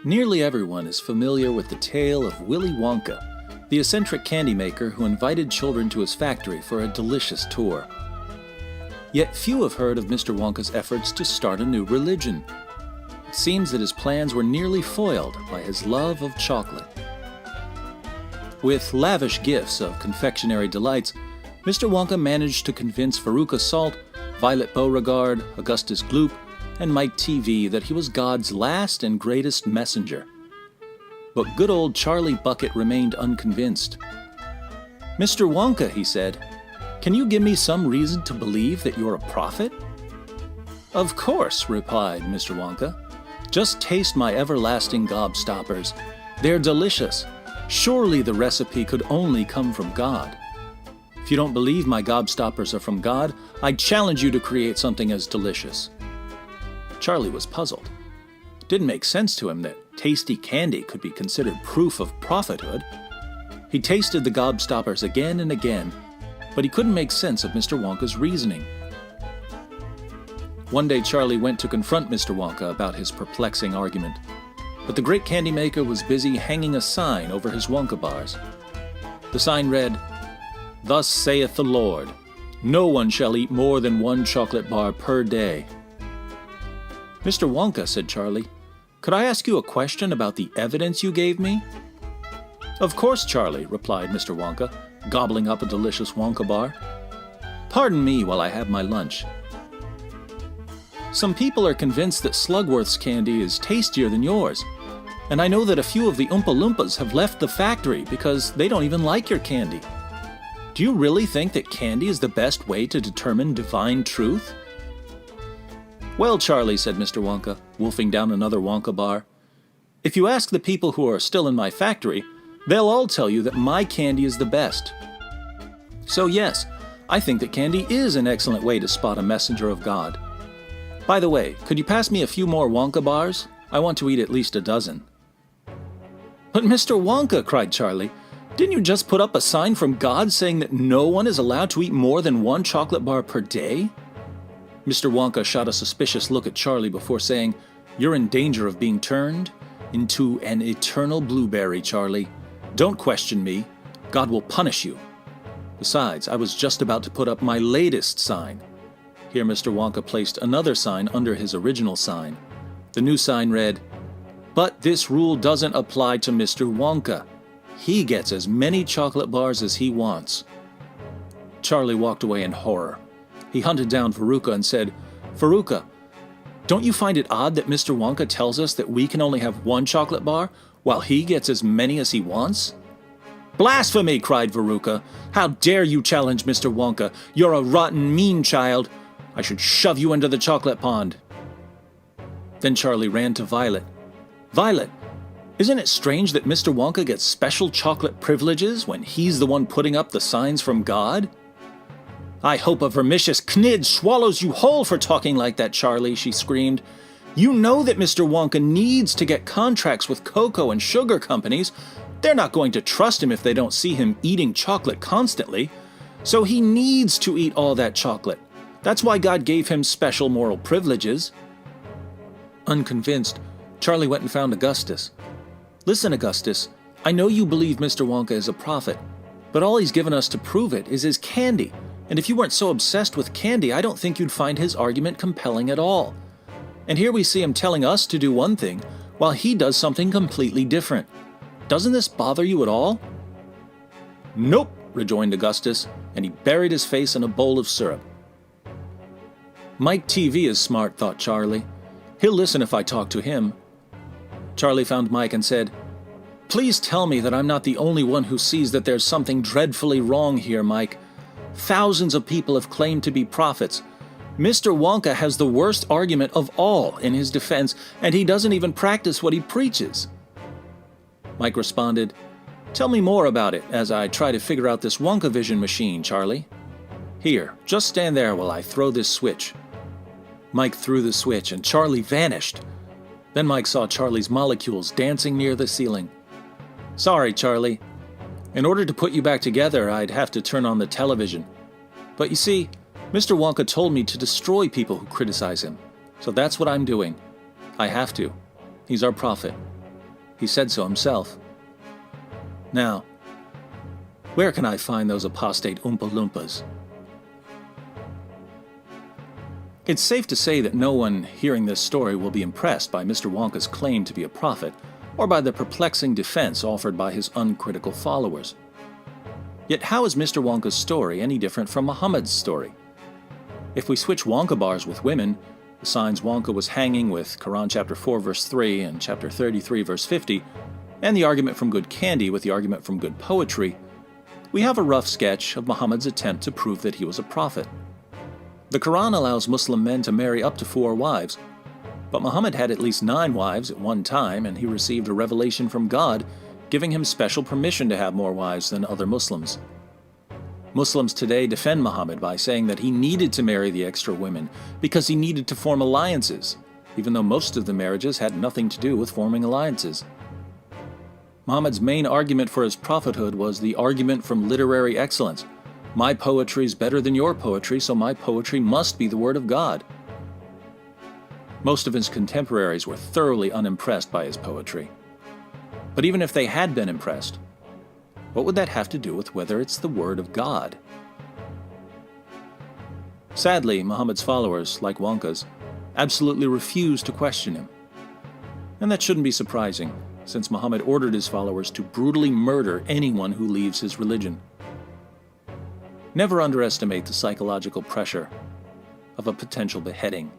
Nearly everyone is familiar with the tale of Willy Wonka, the eccentric candy maker who invited children to his factory for a delicious tour. Yet few have heard of Mr. Wonka's efforts to start a new religion. It seems that his plans were nearly foiled by his love of chocolate. With lavish gifts of confectionery delights, Mr. Wonka managed to convince Veruca Salt, Violet Beauregard, Augustus Gloop, and Mike TV that he was God's last and greatest messenger. But good old Charlie Bucket remained unconvinced. "Mr. Wonka," he said, "can you give me some reason to believe that you're a prophet?" "Of course," replied Mr. Wonka. "Just taste my everlasting gobstoppers. They're delicious. Surely the recipe could only come from God. If you don't believe my gobstoppers are from God, I challenge you to create something as delicious." Charlie was puzzled. It didn't make sense to him that tasty candy could be considered proof of prophethood. He tasted the gobstoppers again and again, but he couldn't make sense of Mr. Wonka's reasoning. One day Charlie went to confront Mr. Wonka about his perplexing argument, but the great candy maker was busy hanging a sign over his Wonka bars. The sign read, "Thus saith the Lord, no one shall eat more than one chocolate bar per day." "Mr. Wonka," said Charlie, "could I ask you a question about the evidence you gave me?" "Of course, Charlie," replied Mr. Wonka, gobbling up a delicious Wonka bar. "Pardon me while I have my lunch. Some people are convinced that Slugworth's candy is tastier than yours, and I know that a few of the Oompa Loompas have left the factory because they don't even like your candy. Do you really think that candy is the best way to determine divine truth?" "Well, Charlie," said Mr. Wonka, wolfing down another Wonka bar, "if you ask the people who are still in my factory, they'll all tell you that my candy is the best. So yes, I think that candy is an excellent way to spot a messenger of God. By the way, could you pass me a few more Wonka bars? I want to eat at least a dozen." "But Mr. Wonka," cried Charlie, "didn't you just put up a sign from God saying that no one is allowed to eat more than one chocolate bar per day?" Mr. Wonka shot a suspicious look at Charlie before saying, "You're in danger of being turned into an eternal blueberry, Charlie. Don't question me. God will punish you. Besides, I was just about to put up my latest sign." Here Mr. Wonka placed another sign under his original sign. The new sign read, "But this rule doesn't apply to Mr. Wonka. He gets as many chocolate bars as he wants." Charlie walked away in horror. He hunted down Veruca and said, "Veruca, don't you find it odd that Mr. Wonka tells us that we can only have one chocolate bar, while he gets as many as he wants?" "Blasphemy!" cried Veruca. "How dare you challenge Mr. Wonka? You're a rotten, mean child. I should shove you into the chocolate pond." Then Charlie ran to Violet. "Violet, isn't it strange that Mr. Wonka gets special chocolate privileges when he's the one putting up the signs from God?" "I hope a vermicious knid swallows you whole for talking like that, Charlie," she screamed. "You know that Mr. Wonka needs to get contracts with cocoa and sugar companies. They're not going to trust him if they don't see him eating chocolate constantly. So he needs to eat all that chocolate. That's why God gave him special moral privileges." Unconvinced, Charlie went and found Augustus. "Listen, Augustus, I know you believe Mr. Wonka is a prophet, but all he's given us to prove it is his candy. And if you weren't so obsessed with candy, I don't think you'd find his argument compelling at all. And here we see him telling us to do one thing, while he does something completely different. Doesn't this bother you at all?" "Nope," rejoined Augustus, and he buried his face in a bowl of syrup. "Mike TV is smart," thought Charlie. "He'll listen if I talk to him." Charlie found Mike and said, "Please tell me that I'm not the only one who sees that there's something dreadfully wrong here, Mike. Thousands of people have claimed to be prophets. Mr. Wonka has the worst argument of all in his defense, and he doesn't even practice what he preaches." Mike responded, "Tell me more about it as I try to figure out this Wonka vision machine, Charlie. Here, just stand there while I throw this switch." Mike threw the switch, and Charlie vanished. Then Mike saw Charlie's molecules dancing near the ceiling. "Sorry, Charlie. In order to put you back together, I'd have to turn on the television. But you see, Mr. Wonka told me to destroy people who criticize him. So that's what I'm doing. I have to. He's our prophet. He said so himself. Now, where can I find those apostate Oompa Loompas? It's safe to say that no one hearing this story will be impressed by Mr. Wonka's claim to be a prophet, or by the perplexing defense offered by his uncritical followers. Yet how is Mr. Wonka's story any different from Muhammad's story? If we switch Wonka bars with women, the signs Wonka was hanging with Quran chapter 4 verse 3 and chapter 33 verse 50, and the argument from good candy with the argument from good poetry, we have a rough sketch of Muhammad's attempt to prove that he was a prophet. The Quran allows Muslim men to marry up to 4 wives, but Muhammad had at least 9 wives at one time, and he received a revelation from God giving him special permission to have more wives than other Muslims. Muslims today defend Muhammad by saying that he needed to marry the extra women because he needed to form alliances, even though most of the marriages had nothing to do with forming alliances. Muhammad's main argument for his prophethood was the argument from literary excellence. My poetry is better than your poetry, so my poetry must be the word of God. Most of his contemporaries were thoroughly unimpressed by his poetry. But even if they had been impressed, what would that have to do with whether it's the word of God? Sadly, Muhammad's followers, like Wonka's, absolutely refused to question him. And that shouldn't be surprising, since Muhammad ordered his followers to brutally murder anyone who leaves his religion. Never underestimate the psychological pressure of a potential beheading.